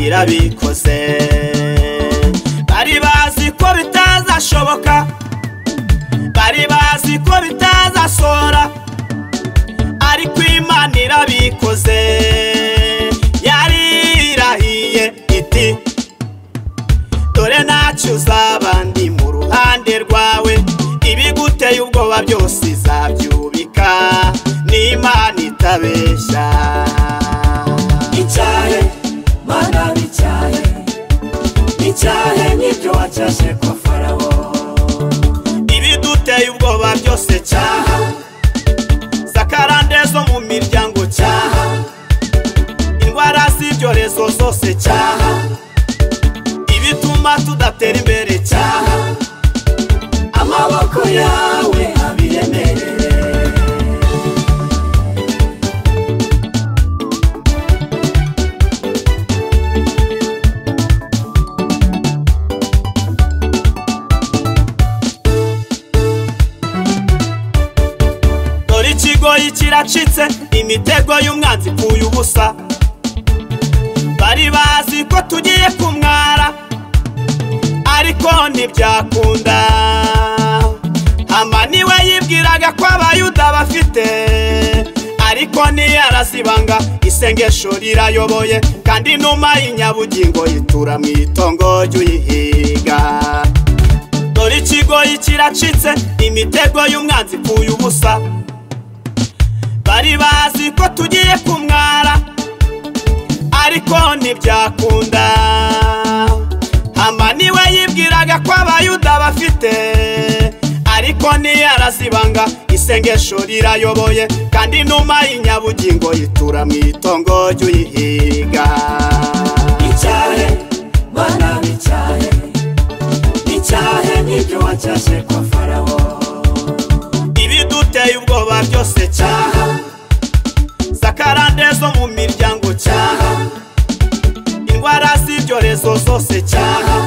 irabikoze bari bazi ko bitazashoboka bari bazi ko bitazasora ariko Imana irabikoze yarirahiye iti dore ntacyo uzabandi mu ruhande rwawe ibiguteye ubwoba byose izabyubika n'Imana itabeshya Bicyahe Mana Bicyahe Bicyahe nibyo wacyashe kwa Farawo ibiduteye ubwoba byose cyaha zakarande zo mu miryango cyaha indwara z'ibyorezo zose cyaha ibituma tudatera imbere cyaha amaboko yawe abiremerere dore ikigoyi kiracitse imitego y'umwanzi ipfuye ubusa bari bazi ko tugiye kumwara ariko ntibyakunda Hamani we yibwiraga ko abayuda bafite ariko ntiyarasibanga isengesho rirayoboye kandi inuma y'inyabugingo yitura mu itongo ry'uyihiga dore ikigoyi kiracitse imitego y'umwanzi ipfuye ubusa bari bazi ko tugiye kumwara ariko ntibyakunda Hamani we yibwiraga ko abayuda bafite ariko ntiyarasibanga isengesho rirayoboye kandi inuma y'inyabugingo yitura mu itongo ry'uyihiga Bicyahe Mana Bicyahe Bicyahe nibyo wacyashe kwa Farawo ibiduteye ubwoba byose cyaha zakarande zo mu miryango cyaha indwara z'ibyorezo zose cyaha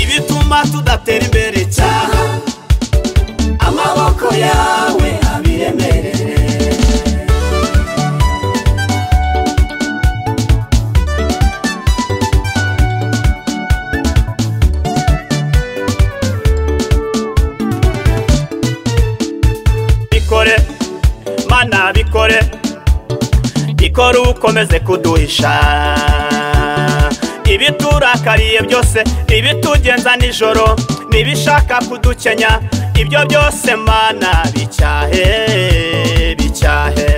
ibituma tudatera imbere cyaha amaboko yawe abiremerere bikore Mana bikore bikore ukomeze kuduhisha ibiturakariye byose ibitugenza nijoro nibishaka kudukenya ibyo byose Mana Bicyahe Bicyahe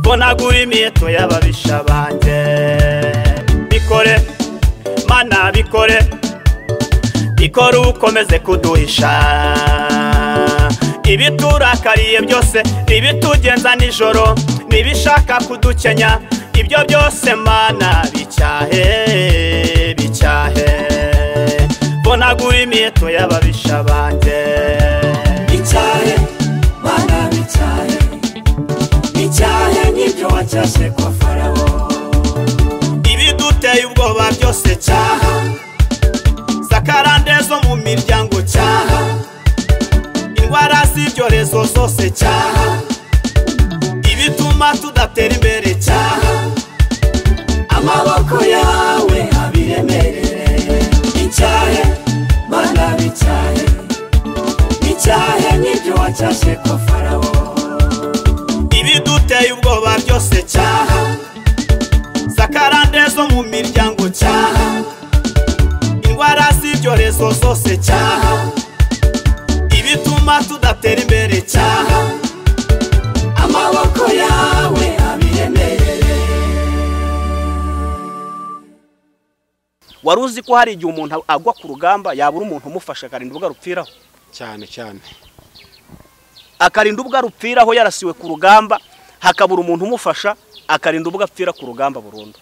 bonagura imiheto y'ababisha banjye bikore Mana bikore bikore ukomeze kuduhisha ibiturakariye byose ibitugenza nijoro nibishaka kudukenya ibyo byose Mana Bicyahe Bicyahe bonagura imiheto y'ababisha banjye Bicyahe Mana Bicyahe Bicyahe nibyo wacyashe kwa Farawo ibiduteye ubwoba byose cyaha zakarande zo mu miryango cyaha indwara z'ibyorezo zose cyaha ibituma tudatera imbere cyaha amaboko yawe abiremerere Bicyahe Mana Bicyahe Bicyahe nibyo wacyashe kwa Farawo ibiduteye ubwoba byose cyaha zakarande zo mu miryango cyaha indwara z'ibyorezo zose cyaha ibituma tudatera imbere cyaha amaboko yawe abiremerere wari uzi ko hari igihe umuntu agwa ku rugamba yabura umuntu umufasha akarinda ubwo arupfiraho cyane cyane akarinda ubwo arupfiraho yarasiwe ku rugamba hakabura umuntu umufasha akarinda ubwo apfira ku rugamba burundu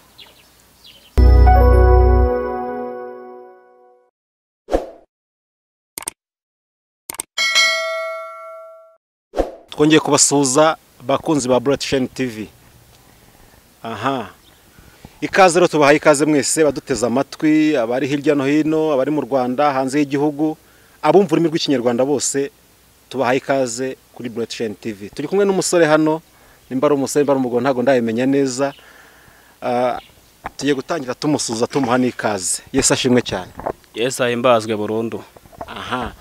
twongeye kubasuhuza bakunzi ba Bicyahe TV aha ikaze rero tubahaye ikaze mwese baduteza amatwi abari hirya no hino abari mu Rwanda hanze y'igihugu abumva ururimi rw'ikinyarwanda bose tubahaye ikaze kuri Bicyahe TV turi kumwe n'umusore hano nimba ari umusore nimba ari umugabo ntago ndabimenya neza tugiye gutangira tumusuza tumuha n'ikaze. Yesu ashimwe cyane. Yesu ahimbazwe burundu. Aha.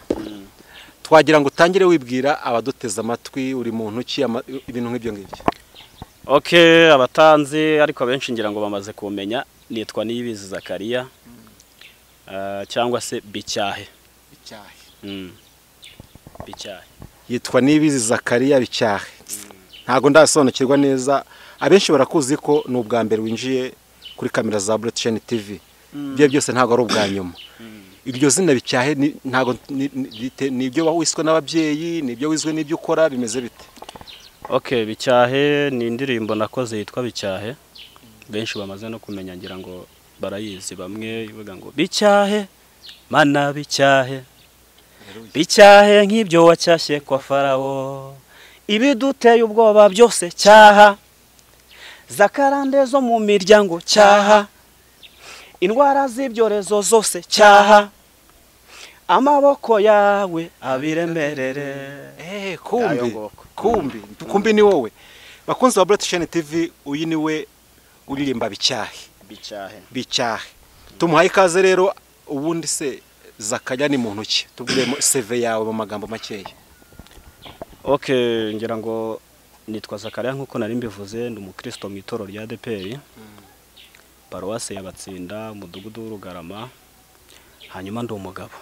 Twagira ngo utangire wibwira abaduteza amatwi uri muntu ki ibintu nk'ibyo ngibyo. Okay, abatanzi ariko abenshi ngira ngo bamaze kumenya, nitwa Niyibizi Zakariya. Cyangwa se Bicyahe. Bicyahe. Yitwa Niyibizi Zakariya Bicyahe. Ntago ndasobanukirwa neza. Abenshi barakuzi ko ni ubwa mbere winjiye kuri kamera za Burya TV. Ibyo byose ntago ari ubwa nyuma. Iryo zina Bicyahe ntago nibyo wawiswe n'ababyeyi, nibyo wizwe n'ibyo ukora bimeze bite? Okay, Bicyahe ni indirimbo nakoze yitwa Bicyahe. Benshi bamaze no kumenya ngira ngo barayizi, bamwe bivuga ngo Bicyahe, mana Bicyahe. Bicyahe nk'ibyo wacyashye kwa Farawo. Ibiduteye ubwoba byose cyaha. Zakarande zo mu miryango cyaha. Indwara z'ibyorezo zose cyaha. Amaboko yawe abiremerere. Kumbi ni wowe. Bakunzi ba Burya TV, uyu niwe uririmba Bicyahe. Bicyahe. Tumuhaye ikaze rero. Ubundi se Zakariya ni muntu ki? Tubwiremo CV yawe mu magambo makeya. Okay, ngira ngo nitwa Zakariya nkuko nari mbivuze, ndi umukristo mu itorero rya DPR. Paruwase y'Abatsinda, umudugudu w'Urugarama. Hanyuma ndi umugabo.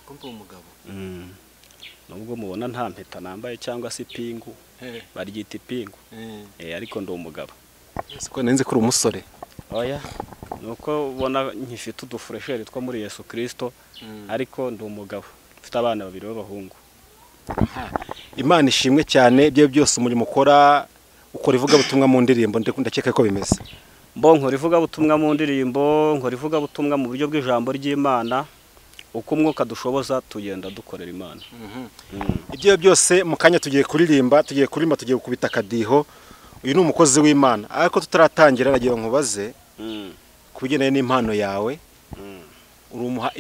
Kumbe umugabo. Nubwo mubona nta mpeta nambaye cyangwa se ipingu, baryita ipingu. Ariko ndi umugabo. Siko nenze kuri umusore. Oya, nuko ubona nkifite udufuresheri two muri Yesu Kristo, ariko ndi umugabo. Mfite abana babiri b'abahungu. Imana ishimwe cyane. Ibyo byose umurimo ukora ivuga butumwa mu ndirimbo, ndakeka ko bimeze. Nkora ivuga butumwa mu ndirimbo, nkora ivuga butumwa mu buryo bw'ijambo ry'Imana. Uko umwuka dushoboza tugenda dukorera Imana. Ibyo byose mu kanya tugiye kuririmba, tugiye gukubita akadiho. Uyu ni umukozi w'Imana. Ariko tutaratangira nagiye nkubaze kubigendanye n'impano yawe.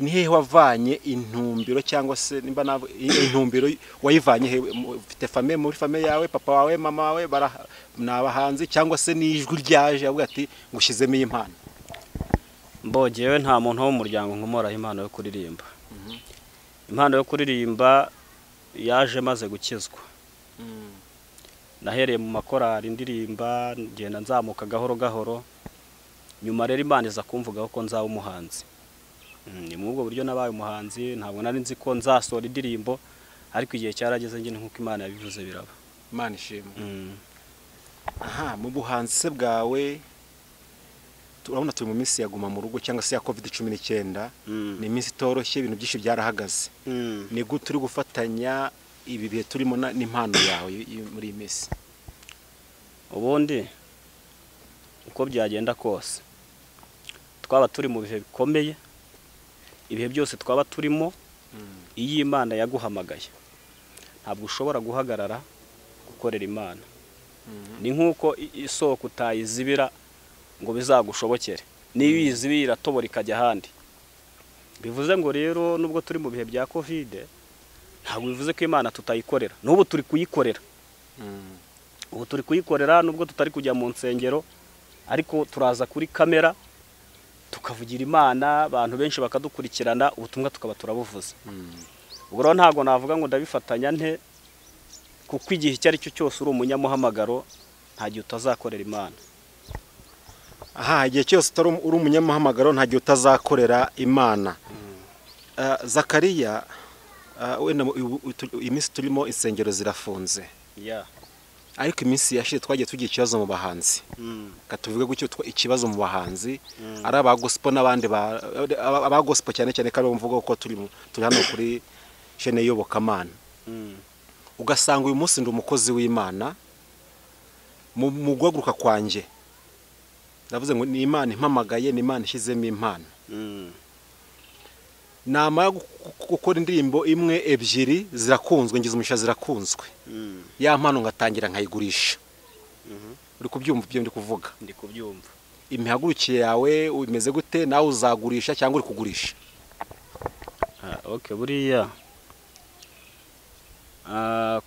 Ni hehe wavanye intumbiro cyangwa se nimba intumbiro wayivanye he? Ufite famille, muri famille yawe, papa wawe, mama wawe nabahanzi cyangwa se n'ijwi ryaje avuga ati ngushyizemo iyi mpano? Mbogewe nta muntu wo mu muryango nkomoraho impano yo kuririmba. Impano yo kuririmba yaje maze gukizwa. Nahereye mu makorari indirimba, ngenda nzamuka gahoro gahoro. Nyuma rero Imana iza kumvugaho ko nzaba umuhanzi. Ni mu bwo buryo nabaye umuhanzi, ntabwo nari nzi ko nzasora indirimbo, ariko igihe cyarageze ngene nkuko Imana yabivuze biraba. Imana ishimwe. Aha, mu buhanzi se bwawe turabona turi mu minsi yaguma mu rugo cyangwa se ya COVID-19. Ni iminsi itoroshye, ibintu byinshi byarahagaze. Ni gute turi gufatanya ibi bihe turimo n'impano yawe muri iyi minsi? Ubundi uko byagenda kose, twaba turi mu bihe bikomeye, ibihe byose twaba turimo, iyi Imana yaguhamagaye, ntabwo ushobora guhagarara gukorera Imana. Ni nkuko isoko utayizibira ngo bizagushobokere, niyo uyizibira tobora ikajya ahandi. Bivuze ngo rero nubwo turi mu bihe bya COVID, ntabwo bivuze ko Imana tutayikorera. N'ubu turi kuyikorera. Ubu turi kuyikorera nubwo tutari kujya mu nsengero, ariko turaza kuri kamera tukavugira Imana, abantu benshi bakadukurikirana, ubutumwa tukaba turabuvuze. Ubwo rero ntabwo navuga ngo ndabifatanya nte, kuko igihe icyo ari cyo cyose uri umunyamuhamagaro nta gihe utazakorera Imana. Aha, igihe cyose uri umunyamuhamagaro nta gihe utazakorera Imana. Zakariya, wenda iminsi turimo insengero zirafunze. Ariko iminsi yashize twagiye tugira ikibazo mu bahanzi. Katuvuge gutyo ikibazo mu bahanzi, ari aba gospel n'abandi aba gospel cyane cyane kandi bumvuga ko turi hano kuri chaîne y'Iyobokamana. Ugasanga uyu munsi ndi umukozi w'Imana, mu guhaguruka kwanjye ndavuze ngo ni Imana impamagaye, ni Imana ishyizemo impano. Nama gukora indirimbo imwe ebyiri zirakunzwe, ngize umugisha zirakunzwe. Ya mpano ngatangira nkayigurisha. Uri kubyumva ibyo ndi kuvuga? Ndi kubyumva. Imihagurukiye yawe umeze gute? Nawe uzagurisha cyangwa uri kugurisha? Okay, buriya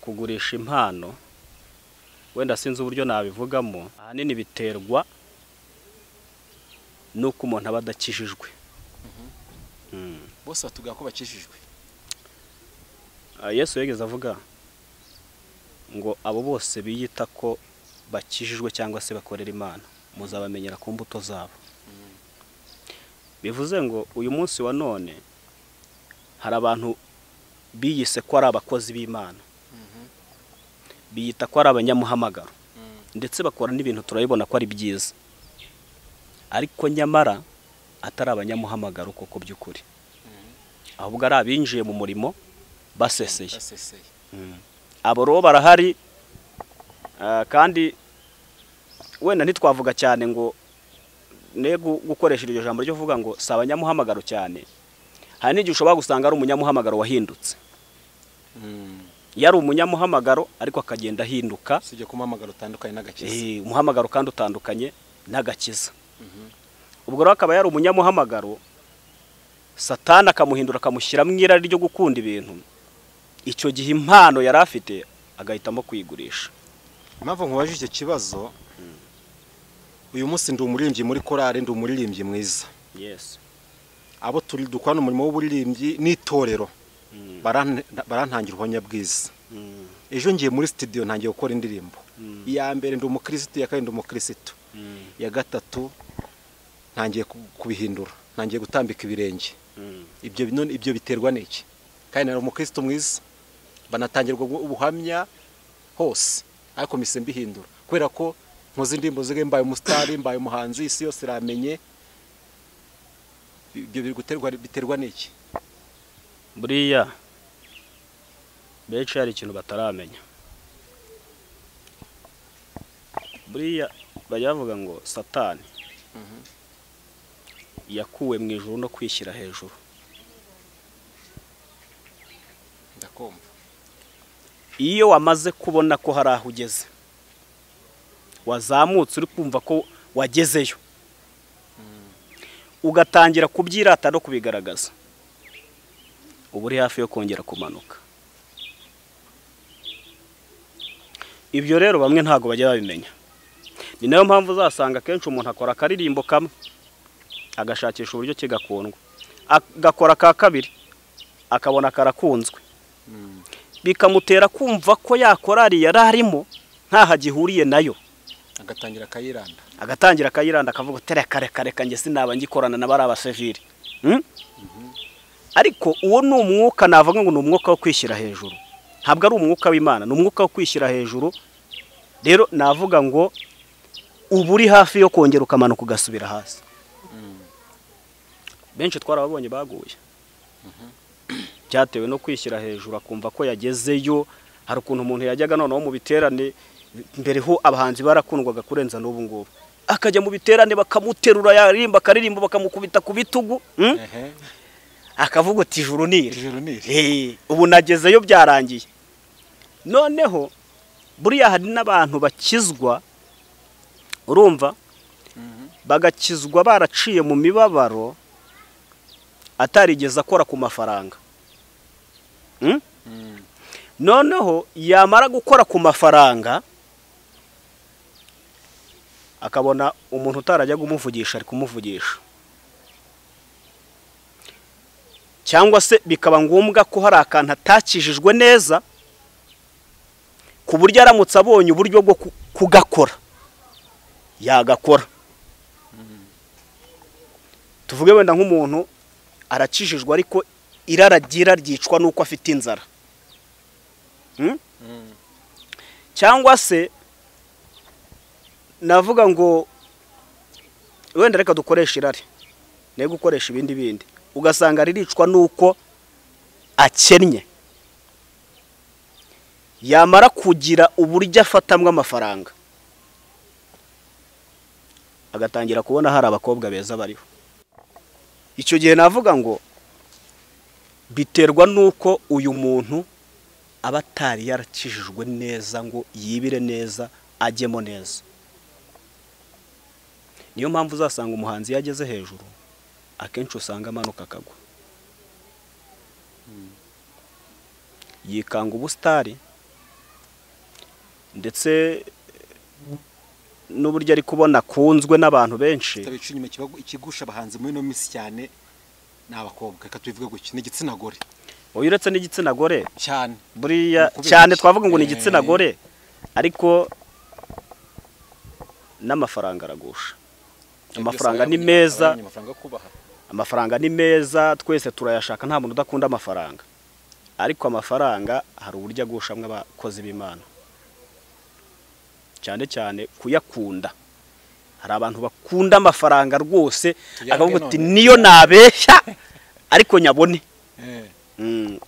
kugurisha impano wenda sinzi uburyo nabivugamo, ahanini biterwa nuko umuntu aba adakijijwe. bose batuga ko bakijijwe. Yesu yageze avuga ngo abo bose biyita ko bakijijwe cyangwa se bakorera Imana muzabamenyera ku mbuto zabo. Bivuze ngo uyu munsi wa none hari abantu biyise ko ari abakozi b'Imana, biyita ko ari abanyamuhamagaro, ndetse bakora n'ibintu turabibona ko ari byiza, ariko nyamara atari abanyamuhamagaro koko by'ukuri, ahubwo ari abinjiye mu murimo baseseye. Abo rero barahari, kandi wenda ntitwavuga cyane ngo nego gukoresha iryo jambo ryo vuga ngo si abanyamuhamagaro cyane. Hari n'igihe ushobora gusanga ari umunyamuhamagaro wahindutse. Yari umunyamuhamagaro ariko akagenda ahinduka, sije kumuhamagaro utandukanye n'agakiza. Umuhamagaro kandi utandukanye n'agakiza. Ubwo rero akaba yari umunyamuhamagaro, Satani akamuhindura akamushyira mu irari ryo gukunda ibintu. Icyo gihe impano yari afite agahitamo kuyigurisha. Impamvu nkubaje icyo kibazo, uyu munsi ndi umuririmbyi muri korale, ndi umuririmbyi mwiza. Yes. Abo turi dukwana umurimo w'uburirimbyi n'itorero barantangira ubuhamya bwiza. Ejo ngiye muri studio ntangiye gukora indirimbo. Iya mbere ndi umukristo, ya kabiri ndi umukristo, ya gatatu ntangiye kubihindura, ntangiye gutambika ibirenge. Ibyo biterwa n'iki? Kandi nari umukristo mwiza, banatangirwa ubuhamya hose, ariko mise mbihindura kubera ko nkoze indirimbo zige mbaye umusitari, mbaye umuhanzi, isi yose iramenye. Ibyo biterwa n'iki? Buriya benshi hari ikintu bataramenya. Buriya bajya bavuga ngo Satani yakuwe mu ijuru no kwishyira hejuru. Ndakumva. Iyo wamaze kubona ko hari aho ugeze, wazamutse uri kumva ko wagezeyo, ugatangira kubyirata no kubigaragaza, ubu uri hafi yo kongera kumanuka. Ibyo rero bamwe ntago bajya babimenya. Ni nayo mpamvu uzasanga kenshi umuntu akora akaririmbo kamwe agashakisha uburyo kigakundwa, agakora ka kabiri akabona karakunzwe, bikamutera kumva ko yakorari yararimo ntaho agihuriye nayo, agatangira akayiranda akavuga tereka nge sinaba ngikorana n'abari abasivili. Ariko uwo ni umwuka, navuga ngo ni umwuka wo kwishyira hejuru, ntabwo ari umwuka w'Imana, ni umwuka wo kwishyira hejuru. Rero navuga ngo ubu uri hafi yo kongera ukamanuka ugasubira hasi. Benshi twarababonye baguye, byatewe no kwishyira hejuru, akumva ko yagezeyo. Hari ukuntu umuntu yajyaga noneho mu biterane, mbere ho abahanzi barakundwaga kurenza n'ubu ngubu, akajya mu biterane bakamuterura, yarimba akaririmba bakamukubita ku bitugu, akavuga ati ijuru nire. Ubu nagezeyo byarangiye. Noneho buriya hari n'abantu bakizwa, urumva, bagakizwa baraciye mu mibabaro atarigeze akora ku mafaranga. Noneho yamara gukora ku mafaranga akabona umuntu utarajya kumuvugisha ari kumuvugisha, cyangwa se bikaba ngombwa ko hari akantu atakijijwe neza ku buryo aramutse abonye uburyo bwo kugakora yagakora. Tuvuge wenda nk'umuntu arakijijwe ariko iraragira ryicwa nuko afite inzara, cyangwa se navuga ngo wenda reka dukoresha irari ne gukoresha ibindi, ugasanga riricwa nuko akennye, yamara kugira uburyo afatamwe amafaranga agatangira kubona hari abakobwa beza bariho. Icyo gihe navuga ngo biterwa nuko uyu muntu aba atari yarakijijwe neza ngo yibire neza ajyemo neza. Niyo mpamvu uzasanga umuhanzi yageze hejuru akenshi usanga amanuka akagwa, yikanga ubusitari, ndetse n'uburyo ari kubona kunzwe n'abantu benshi. tabica inyuma ikigusha abahanzi muri no minsi cyane n'abakobwa, reka tubivuge gutya, ni igitsina gore. Uretse n'igitsina gore cyane buriya cyane twavuga ngo ni igitsina gore, ariko n'amafaranga aragusha. Amafaranga ni meza, amafaranga ni meza, twese turayashaka, nta muntu udakunda amafaranga. Ariko amafaranga hari uburyo agushamwe abakozi b'Imana, cyane cyane kuyakunda. Hari abantu bakunda amafaranga rwose, akavuga ati niyo nabeshya ariko nyabone.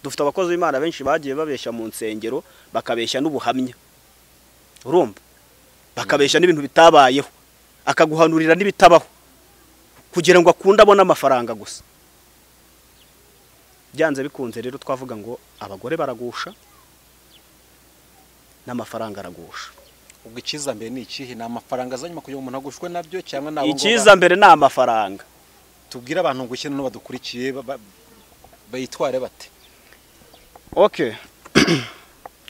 Dufite abakozi b'Imana benshi bagiye babeshya mu nsengero, bakabeshya n'ubuhamya, urumva, bakabeshya n'ibintu bitabayeho, akaguhanurira n'ibitabaho kugira ngo akunde abone amafaranga gusa. Byanze bikunze rero twavuga ngo abagore baragusha n'amafaranga aragusha. Ubwo ikizambere ni ikihe? Ni amafaranga azanyuma kugira ngo umuntu agushwe nabyo cyangwa nabo ngo ikizambere ni amafaranga? Tubwire abantu ngo ukene no badukurikiye bayitware bate? Okay.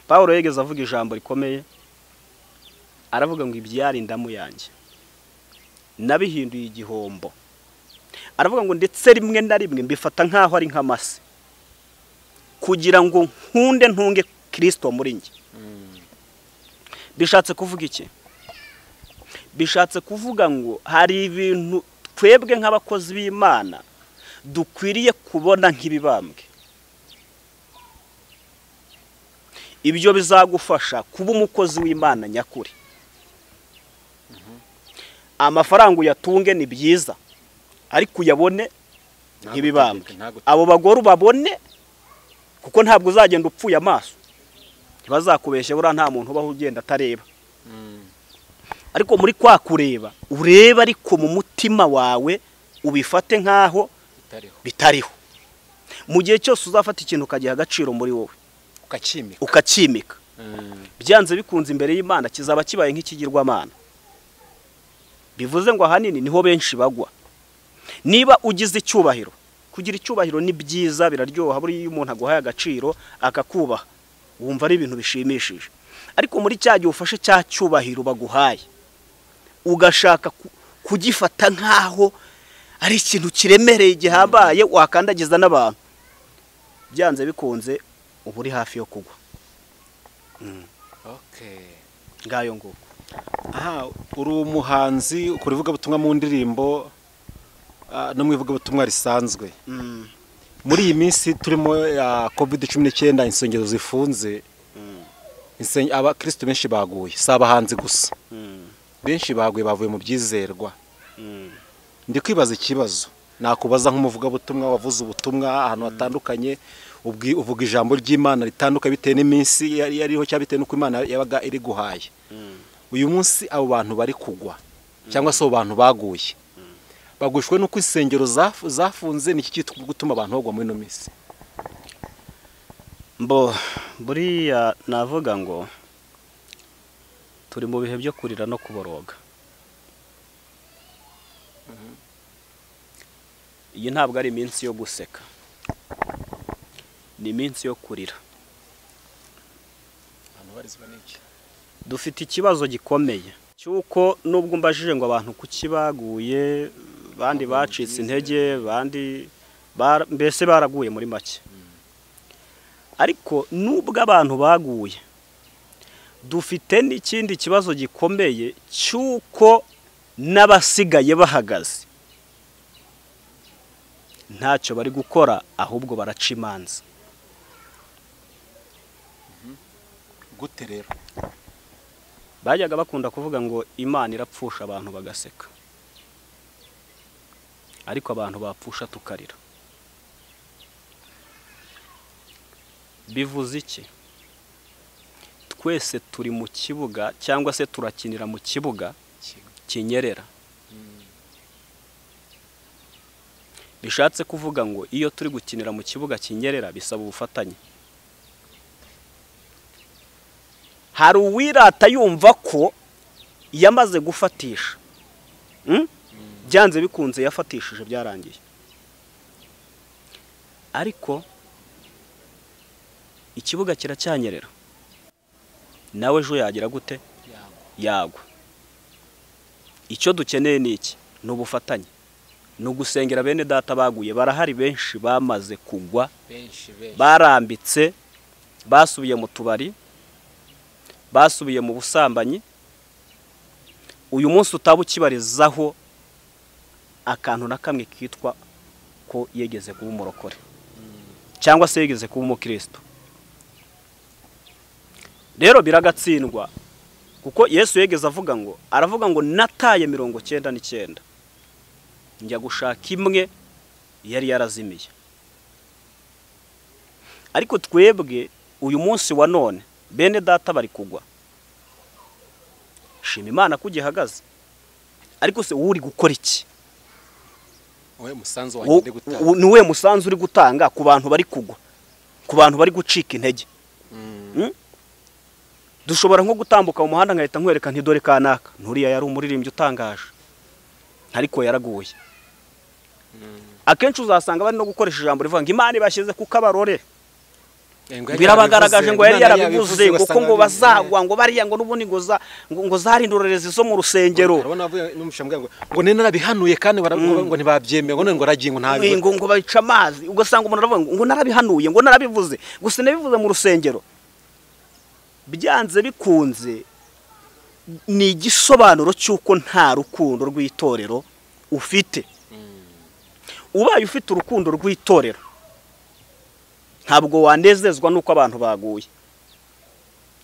Paulo yegeze avuga ijambo rikomeye, aravuga ngo ibyari indamu yanjye nabihinduye igihombo. Aravuga ngo ndetse rimwe na rimwe mbifata nkaho ari nk'amase, kugira ngo nkunde ntunge Kristo muri njye. Bishatse kuvuga iki? Bishatse kuvuga ngo hari ibintu twebwe nk'abakozi b'Imana dukwiriye kubona nk'ibibambwe. Ibyo bizagufasha kuba umukozi w'Imana nyakuri. Amafaranga uyatunge ni byiza, ariko uyabone nk'ibibambwe. Abo bagore babone, kuko ntabwo uzagenda upfuye amaso, ntibazakubeshya buriya nta muntu ubaho ugenda atareba. Ariko muri kwa kureba, ureba ariko mu mutima wawe ubifate nkaho bitariho. Mu gihe cyose uzafata ikintu ukagiha agaciro muri wowe, ukakimika, byanze bikunze imbere y'Imana kizaba kibaye nk'ikigirwamana. Bivuze ngo ahanini niho benshi bagwa. Niba ugize icyubahiro, kugira icyubahiro ni byiza, biraryoha. Buri iyo umuntu aguhaye agaciro akakubaha, wumva ari ibintu bishimishije. Ariko muri cya gihe ufashe cya cyubahiro baguhaye, ugashaka kugifata nkaho ari ikintu kiremereye gihambaye wakandagiza n'abantu, byanze bikunze uba uri hafi yo kugwa. Ngayo nguko. Aha, uri umuhanzi ukora ivugabutumwa mu ndirimbo no mu ivugabutumwa risanzwe. Muri iyi minsi turimo ya COVID-19, insengero zifunze, abakristo benshi baguye, si abahanzi gusa, benshi baguye, bavuye mu byizerwa. Ndi kwibaza ikibazo nakubaza nk'umuvugabutumwa wavuze ubutumwa ahantu hatandukanye, uvuga ijambo ry'Imana ritandukanye bitewe n'iminsi yariho cyangwa bitewe n'uko Imana yabaga iri guhaye. Uyu munsi abo bantu bari kugwa cyangwa se abo bantu baguye, bagushwe nuko insengero zafunze, niki cyitwa gutuma abantu bagwa muri no minsi? Buriya navuga ngo turi mu bihe byo kurira no kuboroga. Iyi ntabwo ari iminsi yo guseka, ni iminsi yo kurira. Dufite ikibazo gikomeye cyuko nubwo mbajije ngo abantu kukibaguye, bandi bacitse intege, bandi mbese baraguye muri make. Ariko nubwo abantu baguye, dufite n'ikindi kibazo gikomeye cyuko n'abasigaye bahagaze ntacyo bari gukora, ahubwo baraca imanza. Gute rero? Bajyaga bakunda kuvuga ngo Imana irapfusha abantu bagaseka, ariko abantu bapfusha tukarira. Bivuze iki? Twese turi mu kibuga cyangwa se turakinira mu kibuga kinyerera. Bishatse kuvuga ngo iyo turi gukinira mu kibuga kinyerera bisaba ubufatanye. Hari uwirata yumva ko yamaze gufatisha, byanze bikunze yafatishije byarangiye. Ariko ikibuga kiracyanyerera, nawe ejo yagira gute? Yagwa. icyo dukeneye ni iki? Ni ubufatanye, ni ugusengera bene data baguye. Barahari benshi bamaze kugwa, barambitse, basubiye mu tubari, basubiye mu busambanyi. Uyu munsi utaba ukibarizaho akantu na kamwe kitwa ko yegeze kuba umurokore cyangwa se yegeze kuba umukristo. Rero biragatsindwa kuko Yesu yegeze aravuga ngo nataye 99 njya gushaka imwe yari yarazimiye. Ariko twebwe uyu munsi wa none bene data bari kugwa. Shima Imana ko gihagaze. Ariko se uri gukora iki? Niwe musanzu uri gutanga ku bantu bari kugwa, ku bantu bari gucika intege. Dushobora nko gutambuka mu muhanda nkahita nkwereka nti dore kanaka, nturiya yari umuririmbyi utangaje, ariko yaraguye. Akenshi uzasanga bari no gukoresha ijambo rivuga ngo Imana ibashyize ku kabarore. Birabagaragaje ngo yari yarabivuze kuko ngo bazagwa, ngo bariya ngo n'ubundi ngo zarindorereze zo mu rusengero. Ngo nene narabihanuye kandi ngo ntibabyemeye, ngo ragiye ngo ntabi ngo bayica amazi. Ugasanga umuntu aravuga ngo narabihanuye, ngo narabivuze, gusa nabivuze mu rusengero. Byanze bikunze ni igisobanuro cy'uko nta rukundo rw'itorero ufite. Ubaye ufite urukundo rw'itorero, ntabwo wanezezwa nuko abantu baguye,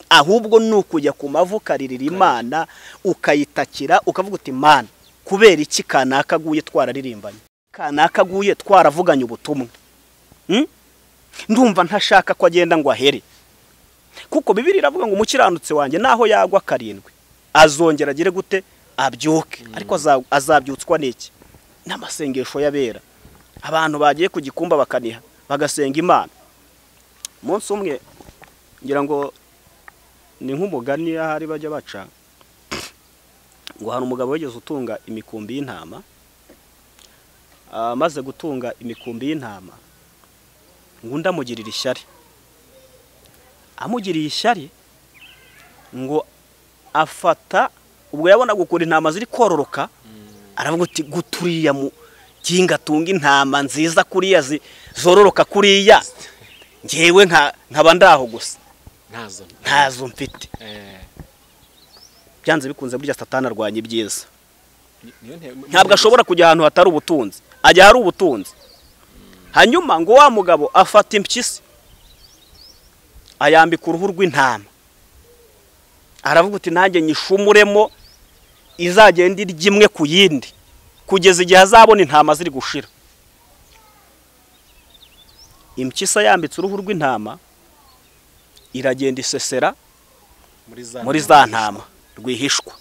ahubwo nukujya ku mavu karirira Imana ukayitakira, ukavuga uti Imana, kubera iki kanaka aguye twararirimbanye, kanaka aguye twaravuganye ubutumwa, ndumva ntashaka ko agenda ngo ahere. Kuko Bibiliya iravuga ngo umukiranutsi wanjye naho yagwa 7 azongera agire gute? Abyuke. Ariko azabyutswa n'iki? N'amasengesho y'abera. Abantu bagiye ku gikumba bakaniha bagasenga Imana. Umunsi umwe ngira ngo ni nk'umugani ahari bajya baca ngo hari umugabo wigeze utunga imikumbi y'intama, maze gutunga imikumbi y'intama ngo ndamugirira ishyari. Amugiriye ishyari ngo afata, ubwo yabona gukura intama ziri kororoka, aravuga uti guturiya mu kinga tunga intama nziza kuriya zororoka kuriya, ngewe nkaba ndaho gusa ntazo mfite. Byanze bikunze burya Satani arwanya ibyiza. Ntabwo ashobora kujya ahantu hatari ubutunzi, ajya hari ubutunzi. Hanyuma ngo wa mugabo afata impyisi ayambika uruhu rw'intama, aravuga uti nanjye nyishumuremo izagenda irya imwe ku yindi kugeza igihe azabona intama ziri gushira. Impyisi yambitse uruhu rw'intama iragenda isesera muri za ntama rwihishwa.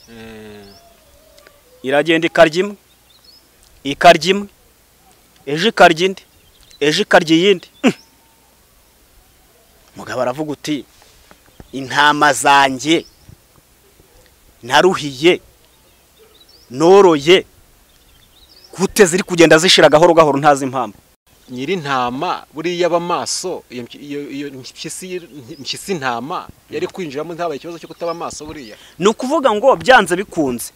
Iragenda ikarya imwe, ejo ikarya indi, ejo ikarya iyindi. Mugabo aravuga uti intama zanjye naruhiye noroye gute ziri kugenda zishira gahoro gahoro ntazi impamvu. Nyiri ntama buriya bamaso, iyo mpyisi ntama yari kwinjiramo ntabaye ikibazo cyo kutaba amaso buriya. Ni ukuvuga ngo byanze bikunze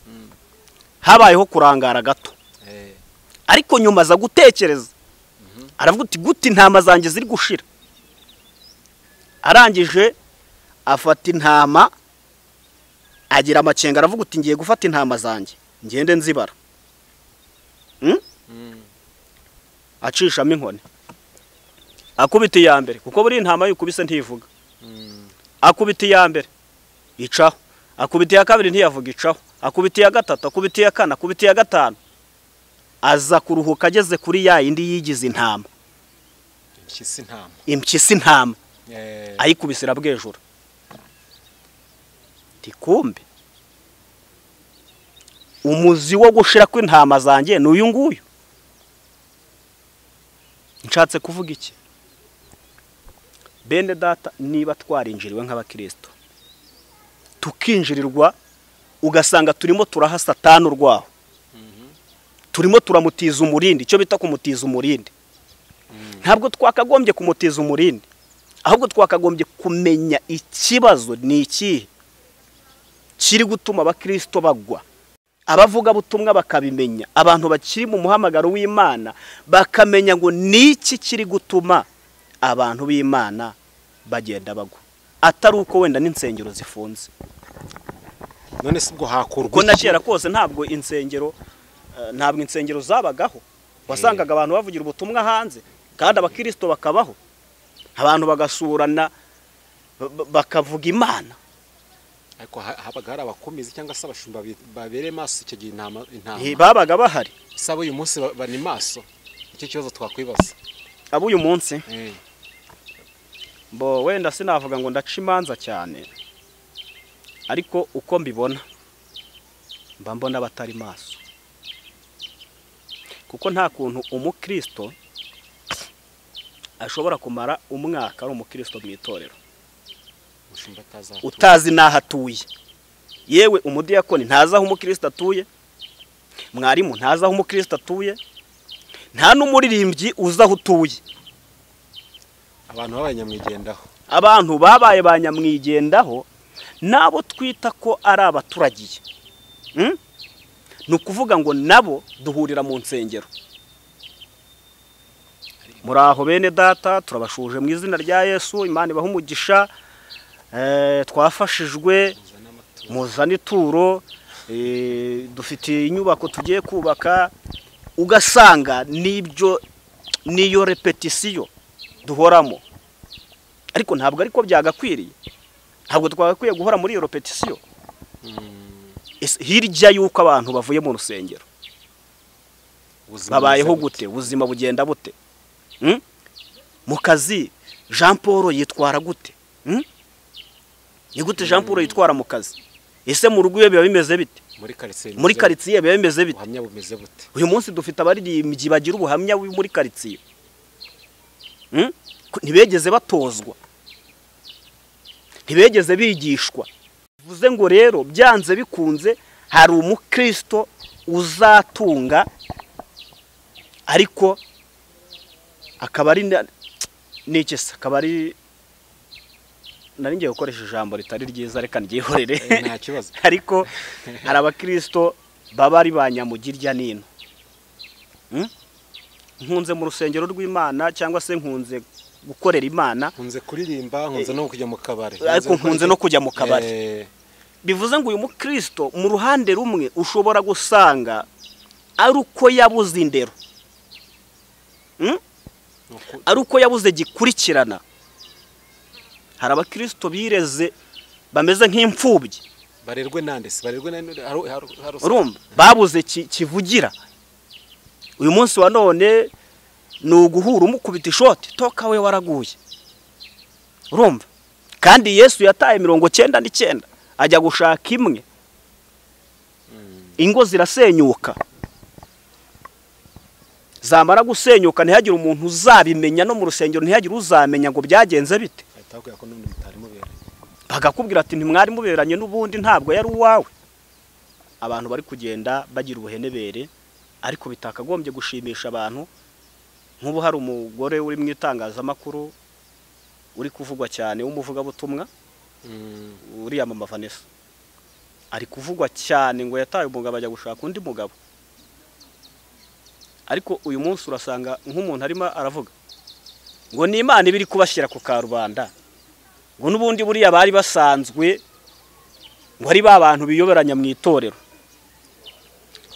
habayeho kurangara gato, ariko nyuma aza gutekereza aravuga uti gute intama zanjye ziri gushira. Arangije afata intama agira amacenga, aravuga uti ngiye gufata intama zanjye ngende nzibara. Acishamo inkoni, akubita iya mbere kuko buri intama yukubise ntivuga. Akubita iya mbere icaho, akubita iya kabiri ntiyavuga icaho, akubita iya gatatu, akubita iya kane, akubita iya gatanu. Aza kuruhuka ageze kuri ya indi yigize intama, impyisi ntama ayikubisira bwejuru. Tikumbe umuzi wo gushira kw'intama zanjye n'uyu nguyu. Nshatse kuvuga iki? Bene data, niba twarinjiriwe nk'abakristo tukinjirirwa, ugasanga turimo turaha Satani urwaho, turimo turamutiza umurindi, icyo bita kumutiza umurindi. Ntabwo twakagombye kumutiza umurindi, ahubwo twakagombye kumenya ikibazo ni iki kiri gutuma abakristo bagwa. abavuga butumwa bakabimenya, abantu bakiri mu muhamagaro w'Imana bakamenya ngo niki kiri gutuma abantu b'Imana bagenda bagwa, atari uko wenda n'insengero zifunze. none se ubwo hakurwa ko na kera kose ntabwo insengero zabagaho, wasangaga abantu bavugira ubutumwa hanze kandi abakristo bakabaho, abantu bagasurana bakavuga Imana. ariko habaga hari abakomezi cyangwa se abashumba babere maso icyo gihe intama babaga bahari. sabo uyu munsi bani maso, icyo kibazo twakwibaza. Abo uyu munsi bo wenda sinavuga ngo ndaca imanza cyane, ariko uko mbibona mba mbona batari maso, kuko nta kuntu umukristo ashobora kumara umwaka ari umukristo mu itorero utazi naho atuye. Yewe umudiyakoni ntazi aho umukristo atuye, mwarimu ntazi aho umukristo atuye, nta n'umuririmbyi uzi aho utuye. abantu babaye nyamwigendaho, abantu babaye ba nyamwigendaho nabo twita ko ari abaturagiye. Ni ukuvuga ngo nabo duhurira mu nsengero. Muri aho bene data turabashuje mu izina rya Yesu, Imana ibahe umugisha. Twafashijwe muzana ituro, dufite inyubako tugiye kubaka, ugasanga niyo repetisiyo duhoramo, ariko ntabwo ariko byagakwiriye. Ntabwo twagakwiye guhora muri iyo repetisiyo. Hirya yuko abantu bavuye mu rusengero babayeho gute, ubuzima bugenda bute, mu kazi Jean Paul yitwara gute, ni gute Jean Paul yitwara mu kazi, ese mu rugo biba bimeze bite, muri quartier biba bimeze bite, ubuhamya bumeze bute. Uyu munsi dufite abaririmbyi bagira ubuhamya muri quartier, ntibegeze batozwa, ntibegeze bigishwa. Bivuze ngo rero byanze bikunze hari umukristo uzatunga, ariko akaba ari n'ikisa, akaba ari nari ngiye gukoresha ijambo ritari ryiza, reka ndyihorere. Nta kibazo. Ariko hari abakristo baba ari ba nyamugirya nino. Nkunze mu rusengero rw'Imana cyangwa se nkunze gukorera Imana, nkunze kuririmba, nkunze no kujya mu kabari, ariko nkunze no kujya mu kabari. Bivuze ngo uyu mukristo mu ruhande rumwe ushobora gusanga ari uko yabuze indero, ari uko yabuze gikurikirana. Hari abakristo bireze bameze nk'imfubyi, barerwe nande se, barerwe urumva babuze kivugira. Uyu munsi wa none ni uguhura umukubita ishoti toka we waraguye, urumva. Kandi Yesu yataye 99 ajya gushaka imwe, ingo zirasenyuka. Zamara gusenyuka ntihagire umuntu uzabimenya, no mu rusengero ntihagire uzamenya ngo byagenze bite. Bagakubwira ati ntimwari muberanye n'ubundi ntabwo yari uwawe. Abantu bari kugenda bagira ubuhenebere, ariko bitakagombye gushimisha abantu. Nk'ubu hari umugore uri mu itangazamakuru uri kuvugwa cyane w'umuvuga butumwa, uriya mama Vanessa ari kuvugwa cyane ngo yataye umugabo ajya gushaka undi mugabo. Ariko uyu munsi urasanga nk'umuntu arimo aravuga ngo ni Imana ibiri kubashyira ku karubanda, ngo n'ubundi buriya bari basanzwe ngo ari ba bantu biyoberanya mu itorero.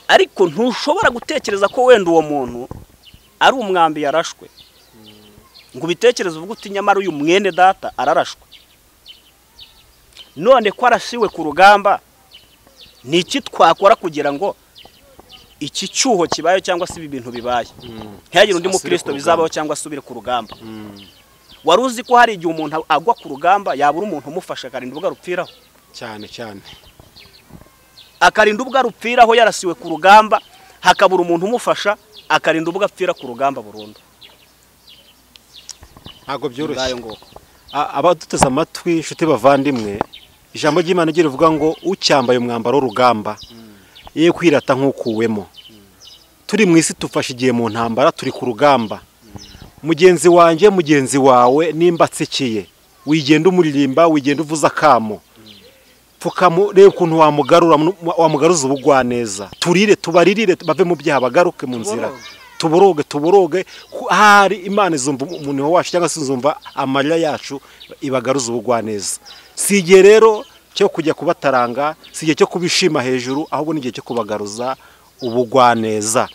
Ariko ntushobora gutekereza ko wenda uwo muntu ari umwambi yarashwe, ngo bitekereze uvuga uti nyamara uyu mwene data ararashwe. None ko arashiwe ku rugamba, ni iki twakora kugira ngo iki cyuho kibaye cyangwa se ibi bintu bibaye ntihagire undi mukristo bizabaho cyangwa subire ku rugamba? Wari uzi ko hari igihe umuntu agwa ku rugamba yabura umuntu umufasha akarinda ubwo arupfiraho cyane cyane, akarinda ubwo arupfiraho yarasiwe ku rugamba, hakabura umuntu umufasha akarinda ubwo apfira ku rugamba burundu. Ntago byoroshye. Abaduteze amatwi inshuti bavandimwe, ijambo ry'Imana rivuga ngo ucyambaye umwambaro w'urugamba ye kwirata nk'ukuwemo. Turi mu isi tufashe igihe mu ntambara, turi ku rugamba. Mugenzi wanjye, mugenzi wawe nimba atsekiye, wigenda umuririmba, wigenda uvuza akamo, pfukamu reba ukuntu wamugaruza ubugwaneza, turire tubaririre bave mu byaha bagaruke mu nzira, tuboroge hari Imana izumva umuntu wacu cyangwa se izumva amarira yacu ibagaruza ubugwaneza. Si igihe rero cyo kujya kubataranga, si igihe cyo kubishima hejuru, ahubwo ni igihe cyo kubagaruza ubugwaneza.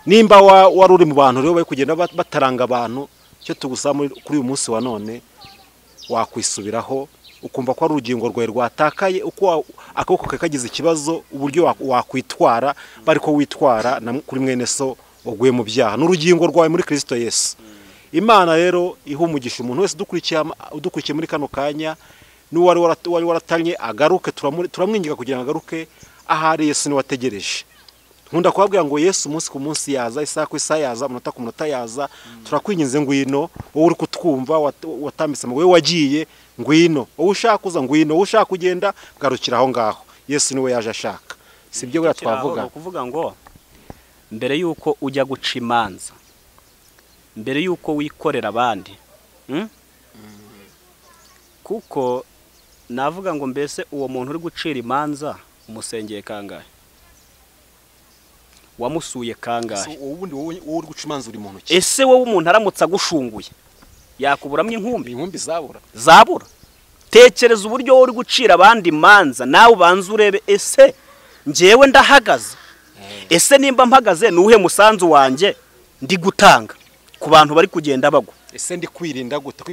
Nimba wari uri mu bantu rero bari kugenda bataranga abantu, cyo tugusaba kuri uyu munsi wa none wakwisubiraho ukumva ko ari urugingo rwawe rwatakaye, uko akaboko kawe kagize ikibazo, uburyo wakwitwara bari ko witwara kuri mwene so waguye mu byaha, n'urugingo rwawe muri Kristo Yesu. Imana rero iha umugisha umuntu wese udukurikiye muri kano kanya, n'uwari waratanye agaruke, turamwinginga kugira ngo agaruke ahari Yesu ni wategereje. Nkunda kubabwira ngo Yesu umunsi ku munsi yaza, isaha ku isaha yaza, umunota ku munota yaza. Turakwinginze ngwino, wowe uri kutwumva watambitse mu wowe wagiye, ngwino. Wowe ushaka kuza ngwino, wowe ushaka kugenda garukira aho ngaho. Yesu niwe yaje ashaka. Sibyo bwa twavuga. Kuvuga ngo mbere yuko ujya guca imanza, mbere yuko wikorera abandi, kuko navuga ngo mbese uwo muntu uri gucira imanza umusengeye kangahe, wamusuye kangahe, wowe uri guca imanza uri muntu ki? Ese wowe umuntu aramutse agushunguye yakuburamye inkumbi zabura? Tekereza uburyo wowe uri gucira abandi imanza, nawe ubanza urebe, ese njyewe ndahagaze, ese nimba mpagaze nuhe musanzu wanjye ndi gutanga ku bantu bari kugenda bagwa? Ese ndi kwirinda gute?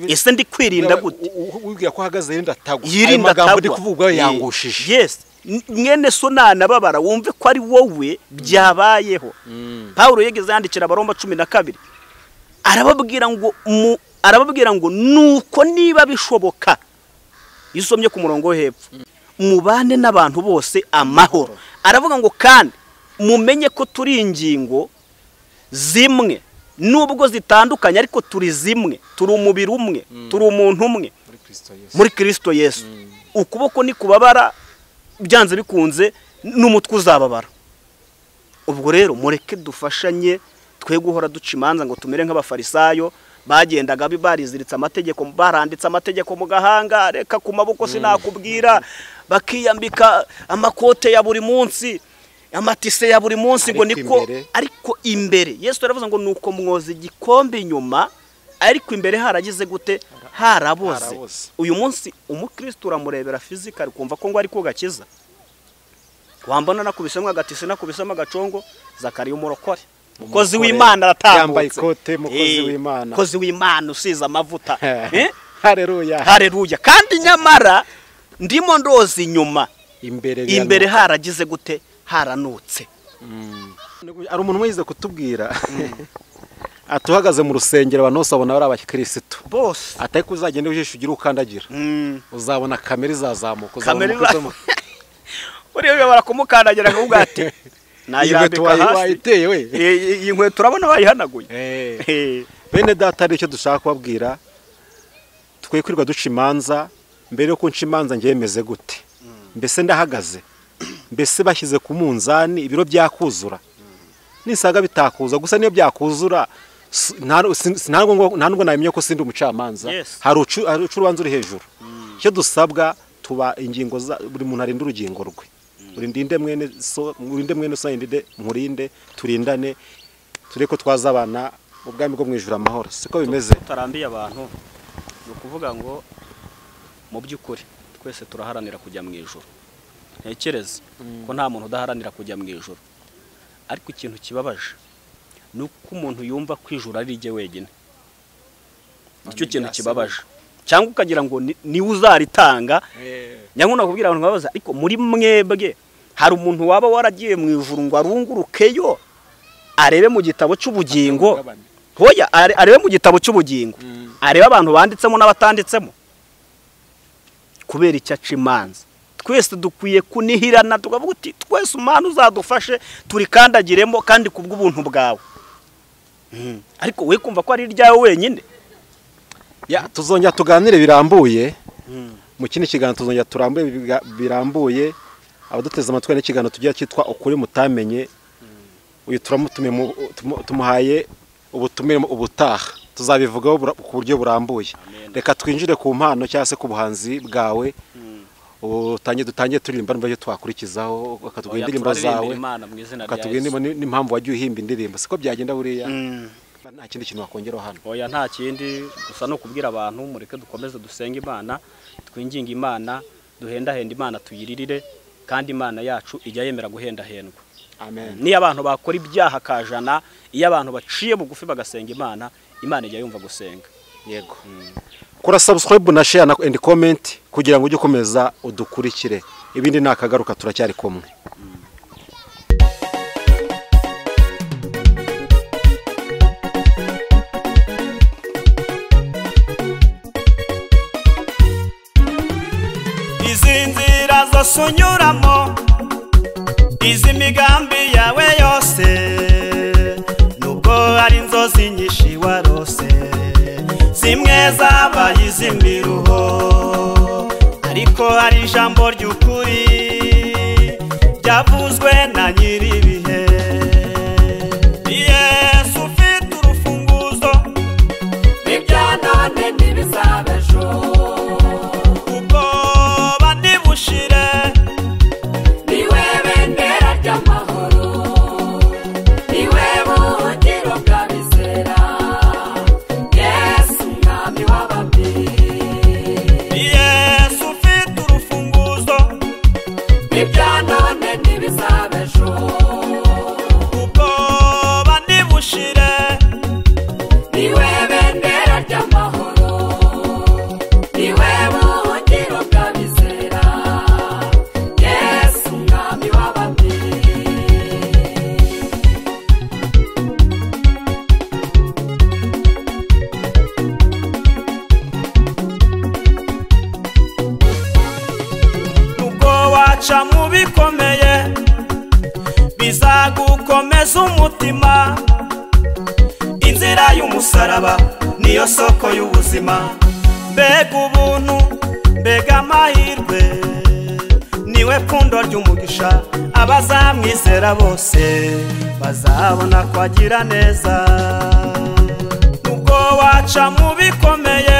Wibwira ko ahagaze yirinda tagwa. Yirinda magambo ndi kuvuga yangushije. Yes, mwene so nanababara wumve ko ari wowe byabayeho. Paulo yegeze yandikira Abaroma 12 arababwira ngo nuko niba bishoboka, isomye ku murongo hepfo, mubane n'abantu bose amahoro. Aravuga ngo kandi mumenye ko turi ingingo zimwe, nubwo zitandukanye ariko turi zimwe, turi umubiri umwe, turi umuntu umwe muri Kristo Yesu. Ukuboko ni kubabara, byanze bikunze n'umutwe uzababara. Ubwo rero mureke dufashanye, twe guhora duca imanza ngo tumere nk'abafarisayo bagendaga bariziritse amategeko, baranditse amategeko mu gahanga, reka ku maboko sinakubwira, bakiyambika amakote ya buri munsi, amatise ya buri munsi, ngo niko ariko imbere Yesu aravuze ngo nuko mwoza igikombe inyuma, ariko imbere haragize gute? Haraboze. Uyu munsi umukristo uramurebera physical kumva ko ngo ari ko gakiza, wambona nakubisemo agatise, nakubisemo agacongo, Zakariya umurokore, mukozi w'Imana aratambutse, yambaye ikote, mukozi w'Imana, mukozi w'Imana usize amavuta. Haleluya. Kandi nyamara ndimo ndoza inyuma, imbere haragize gute? Haranutse. Ari umuntu wize kutubwira atuhagaze mu rusengero, abantu bose abona ari abakristo bose, atari kuzagenda ujisho ugira ukandagira, uzabona kamera izazamuka, uriyo barakumukandagira ngo ugate nayirambika hasi. Iyi nkweto turabona bayihanaguye. Bene data, ari cyo dushaka kubabwira, twe kwirirwa duca imanza. Mbere yo kunca imanza ngiye meze gute? Mbese ndahagaze? Mbese bashyize ku munzani ibiro byakuzura? Nisaga bitakuza, gusa niyo byakuzura ntabwo namenye ko sindi umucamanza. Hari urubanza uri hejuru. Icyo dusabwa, tuba ingingo za buri muntu arinda urugingo rwe. Urinde mwene so yindide, nkurinde, turindane, tureko twazabana mu bwami bwo mwijura amahoro. Siko bimeze. Tarambiye abantu no kuvuga ngo mu by'ukuri twese turaharanira kujya mu ijuru. Ntekereza ko nta muntu udaharanira kujya mu ijuru, ariko ikintu kibabaje nuko umuntu yumva kwijura ari rye wenyine. Icyo kintu kibabaje, cyangwa ukagira ngo ni uzaritanga. Nyanguna kubwira abantu babaza, ariko muri mwebwe hari umuntu waba waragiye mu ijuru ngo arungurukeyo arebe mu gitabo cy'ubugingo? Hoya, arebe mu gitabo cy'ubugingo, arebe abantu banditsemo n'abatanditsemo. Kubera icyaca imanza, twese dukwiye kunihirana, tukavuga uti twese Imana uzadufashe turikandagiremo kandi kubw'ubuntu bwawe. Ariko we kumva ko ari ryawe wenyine. Tuzongera tuganire birambuye mu kindi kiganiro, tuzongera turambuye birambuye. Abaduteze amatwi n'ikiganiro tugiye cyitwa ukuri mutamenye. Uyu turamutumiye, tumuhaye ubutumire ubutaha, tuzabivugaho ku buryo burambuye. Reka twinjire ku mpano cyangwa se ku buhanzi bwawe, dutangiye turirimba n'ibyo twakurikizaho akatubwira indirimbo zawe akatubwira n'impamvu wagiye uhimba indirimbo siko byagenda buriya nta kindi kintu wakongeraho hano oya nta kindi gusa no kubwira abantu mureke dukomeze dusenga Imana twinginga Imana duhendahenda Imana tuyiririre kandi Imana yacu ijya yemera guhendahendwa amen ni abantu bakora ibyaha kajana iyo abantu baciye bugufi bagasenga Imana ijya yumva gusenga yego kora subscribe na share and comment kugira ngo ujye ukomeza udukurikire ibindi nakagaruka turacyari kumwe izinzira zose unyuramo izi migambi yawe yose nubwo ari inzozi nyinshi warose zimwe zabaye iz'imiruho ariko hari ijambo ry'ukuri ryavuzwe na nyir'ibihe Yesu ufite urufunguzo ibya none n'ibizaba ejo ubwoba ntibushire niwe bendera ry'amahoro niwe buhungiro bw'abizera Yesu mwami w'abami Yesu ufite urufunguzo ibya none n'ibizaba ejo ubwoba ntibushire niwe bendera ry'amahoro niwe buhungiro bw'abizera Yesu mwami w'abami nubwo waca mu bikomeye bizagukomeza umutima inzira y'umusaraba niyo soko y'ubuzima mbega ubuntu mbega amahirwe niwe pfundo ry'umugisha abazamwizera bose bazabona ko agira neza nubwo waca mu bikomeye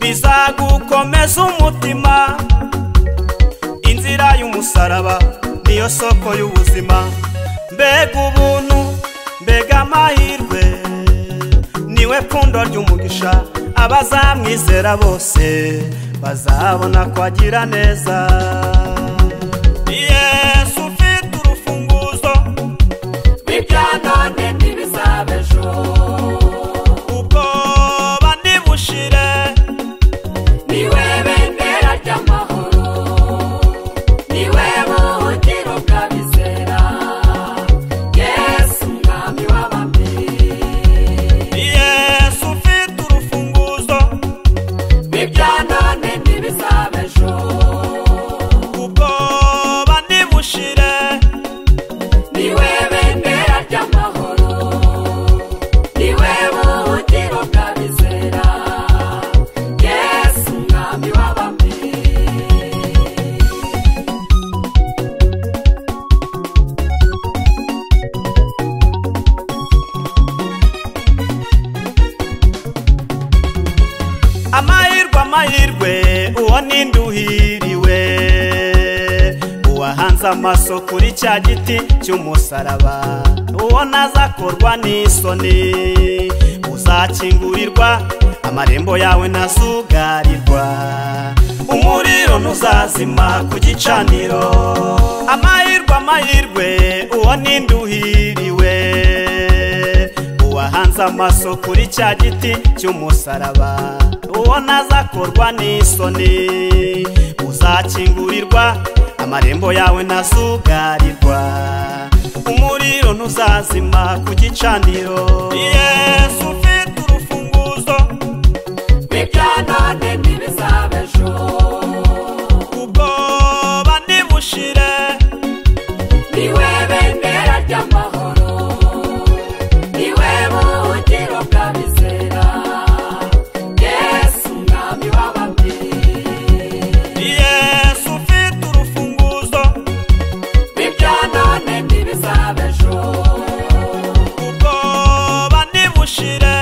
bizagukomeza umutima inzira y'umusaraba niyo soko y'ubuzima mbega ubuntu mbega amahirwe niwe pfundo ry'umugisha abazamwizera bose bazabona ko agira neza Yesu ufite urufunguzo ibya none n'ibizaba ejo ubwoba ntibushire niwe bendera ry'amahoro niwe buhungiro bw'abizera Yesu mwami w'abami Yesu ufite urufunguzo ibya none n'ibizaba ejo ubwoba ntibushire niwe bendera ry'amahoro niwe buhungiro bw'abizera Yesu mwami w'abami amahirwe uwo ninduhiriwe uwahanze amaso kuri cya giti cy'umusaraba uwo nazakorwa n'isoni uzakingurirwa amarembo yawe ntazugarirwa umuriro ntuzazima ku gicaniro amahirwe uwo ninduhiriwe uwahanze amaso kuri cya giti cy'umusaraba uwo nazakorwa n'isoni uzakingurirwa amarembo yawe ntazugarirwa umuriro ntuzazima ku gicaniro Yesu ufite urufunguzo ibya none n'ibizaba ejo ubwoba ntibushire niwe bendera ry'amahoro niwe buhungiro bw'abizera Yesu mwami w'abami Yesu ufite urufunguzo ibya none n'ibizaba ejo ubwoba ntibushire